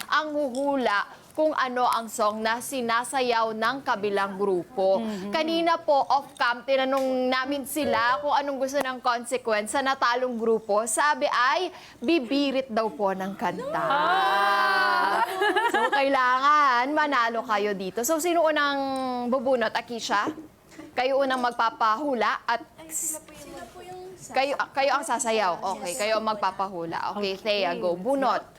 ang huhula kung ano ang song na sinasayaw ng kabilang grupo. Kanina po, off-cam, tinanong namin sila kung anong gusto ng consequence sa natalong grupo. Sabi ay, bibirit daw po ng kanta. So, kailangan manalo kayo dito. So, sino unang bubunot? Akisha? Kayo unang magpapahula at kayo ang sasayaw. Okay, kayo ang magpapahula. Okay, Thea, go. Bunot.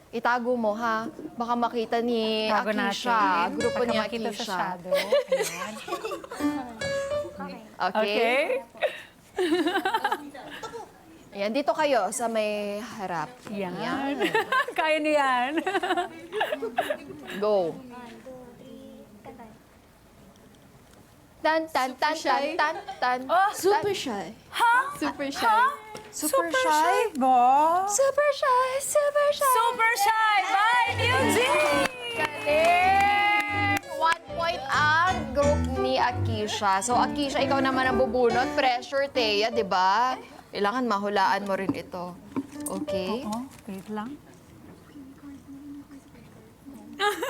Itago mo, ha? Baka makita ni Tago Akisha. natin. Grupo Baka ni makita sa Akisha. shadow. Ayan. Okay? Ayan, dito kayo sa may harap. Yan. Kaya niyan. Go. Tan, tan, tan, tan, tan, tan. Oh, Super shy. Ha? Super shy. Ha? Super shy? ba? Super shy, super shy. Super shy by Music! Galing! 1 point ang group ni Akisha. So, Akisha, ikaw naman ang bubunot. Pressure, Thea, di ba? Kailangan mahulaan mo rin ito. Okay? Oh, wait lang.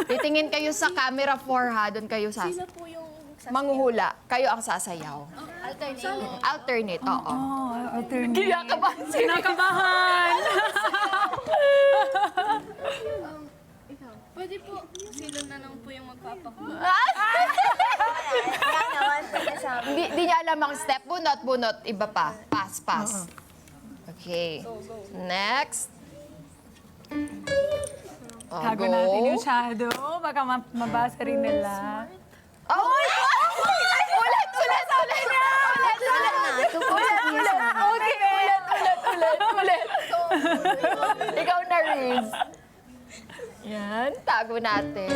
Titingin kayo sa camera 4, ha? Doon kayo sa... Sino po yung Manghuhula. Kayo ang sasayaw. alternate? Alternate, oo. Oh, alternate. Kinakabahan si Kinakabahan! Pwede po, sino na lang po yung magpapakula? Di niya alam ang step. Bunot, bunot. Iba pa. Pass, pass. Okay. Next. Oh, Tago go. natin yung shadow. Baka mabasa rin nila. Oh! Ulit, ulit, ulit. Ulit, ulit. Ulit. Ikaw na, Riz. Yan, tago natin.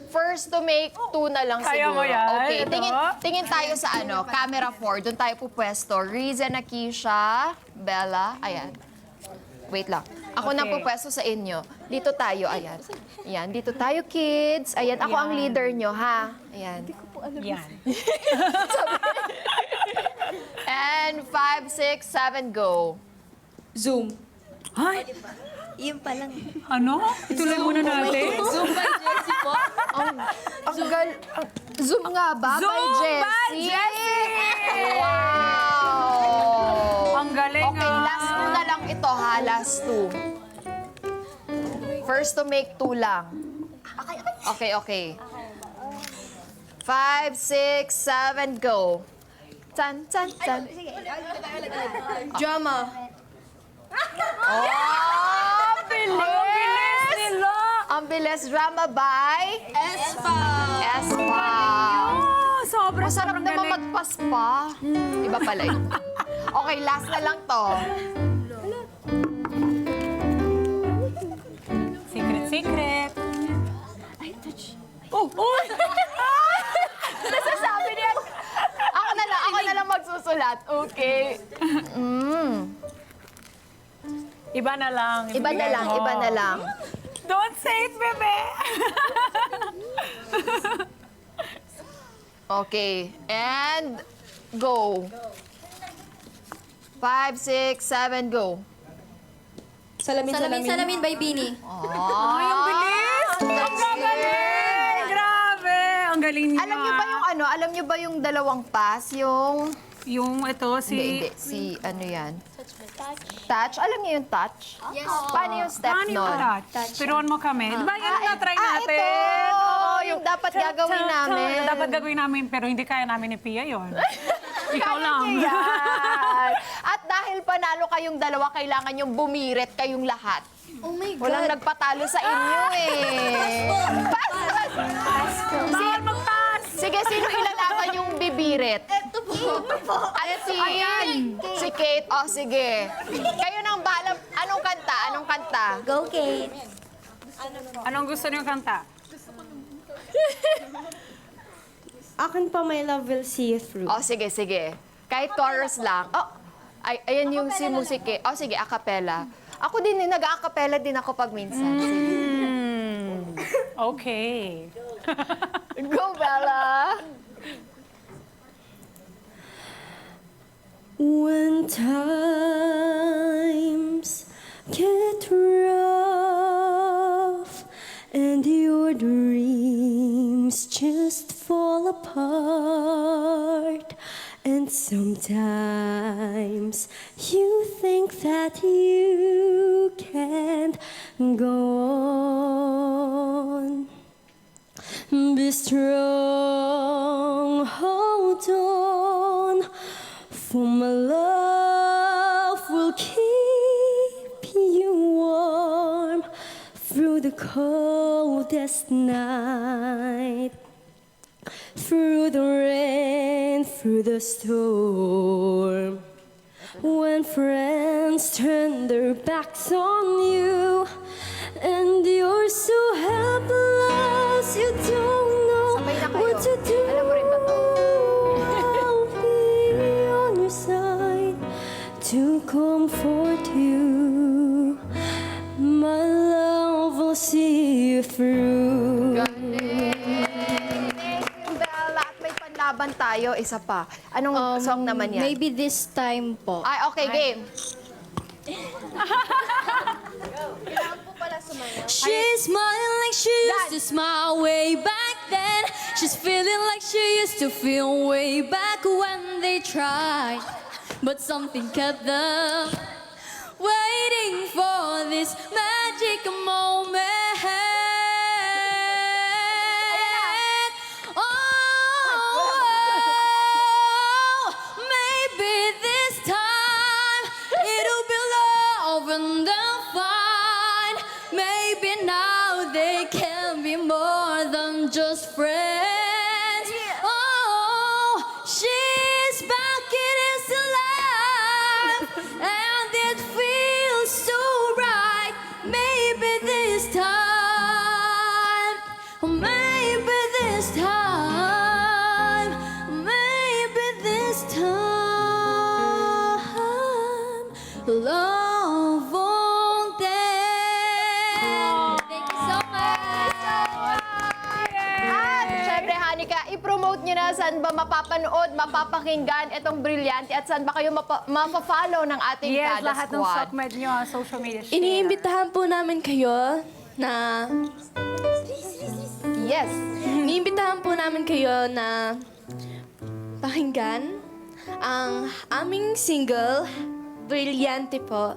First to make 2 na lang Kaya siguro. mo yan? Okay, Ito? tingin tayo sa camera 4. Doon tayo pupwesto. Riz and Akisha, Bella, ayan. Wait lang. Ako na Okay. pupwesto sa inyo. Dito tayo, ayan. Ayan, dito tayo, kids. Ayan, ako ang leader nyo, ha? Ayan. Yan. And 5, 6, 7, go. Zoom. Ay, Yun pa lang. ano? Ituloy muna natin. Zoom by Jessie po. Zoom nga ba? Zoom by by Jessie? Jessie! Wow! Ang galing, Okay, last 2 na lang ito, ha? Last 2. First to make 2 lang. Okay, okay. 5, 6, 7, go. Tan, tan, tan. Drama. Oh, bilis! Nila! Ang bilis. Drama by Espa. Espa. Oh, sobrang Masarap sobrang naman galing. magpaspa. Iba pala yun. Okay, last na lang to. Secret, secret. Oh, oh! Nasasabi niya. Ako na lang magsusulat. Okay. Iba na lang. Iba na lang, iba na lang. Don't say it, bebe! Okay. And go. 5, 6, 7, go. Salamin by Bini. Ay, ang bilis! Ang galing! Grabe! Ang galing niya. Alam niyo ba yung Alam niyo ba yung dalawang pass? Yung... Yung ito, Hindi. Si ano yan? Touch? Alam niyo yung touch? Yes. Paano yung step Paano yung nun? touch? Turuan mo kami. Di ba yan ang na-try natin? Ito! Oo, Yung dapat gagawin Cha-cha-cha. namin. Dapat gagawin namin, pero hindi kaya namin ni Pia yun. Ikaw lang. Yan. At dahil panalo kayong dalawa, kailangan yung bumirit kayong lahat. Oh my God. Walang nagpatalo sa inyo eh. Pass! Bawal mag-pass! Sige, sino ilalaban yung bibirit? Ito po. At si Kate. Oh, sige. Kayo nang bahala. Anong kanta? Anong kanta? Go, Kate. Anong gusto niyo kanta? Akin pa, my love will see you through. Oh, sige, sige. Kahit chorus lang. Oh, ayan yung si musike. Oh, sige, a cappella. Ako din, nag-a-cappella din ako pag minsan. Okay. Go, Bella! When times get rough and your dreams just fall apart. And sometimes you think that you can't go on. Be strong, hold on, for my love will keep you warm through the coldest night, through the rain, through the storm. When friends turn their backs on you and you're so helpless, you don't know Sabay na kayo. what to do. Alam mo rin ba to? I'll be on your side to comfort you. My love will see you through. Galing. Thank you, Bella. At may panlaban tayo, isa pa. Anong song naman yan? Maybe this time po. Ay, okay, game. She's smiling like she used to smile way back then. She's feeling like she used to feel way back when they tried. But something kept them waiting for this magic moment. Oh, maybe this time it'll be love and they'll find. Maybe now they can be more than just friends. Oh, she's back, it is alive, and it feels so right. Maybe this time, maybe this time, maybe this time, love won't end. Thank you so much. At syempre, Hanika, i-promote nyo na saan ba mapapanood, mapapakinggan itong Brilyante at saan ba kayo mapafollow ng ating Yes, Kada lahat ng Squad. SOCMED nyo, social media share. Iniimbitahan po namin kayo na... Yes. Iniimbitahan po namin kayo na pakinggan ang aming single, Brilyante po.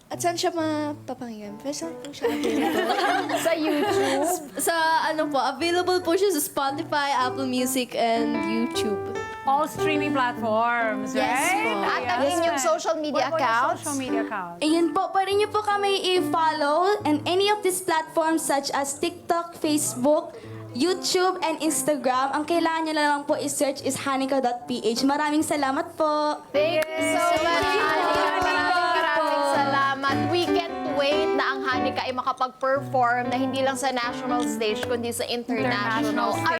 At saan siya mapapakinggan? Pero saan po siya available? Sa YouTube. Sa ano po, available po siya sa Spotify, Apple Music, and YouTube. All streaming platforms, Yes right? po. At ang inyong social media What about your accounts. social media accounts? Ayan po, pwede niyo po kami i-follow on any of these platforms such as TikTok, Facebook, YouTube, and Instagram. Ang kailangan niyo lang po i-search is hanika.ph. Maraming salamat po. Thank you so much, Hanika. Maraming salamat. We can't wait na ang Hanika ay makapag-perform na hindi lang sa national stage, kundi sa international. International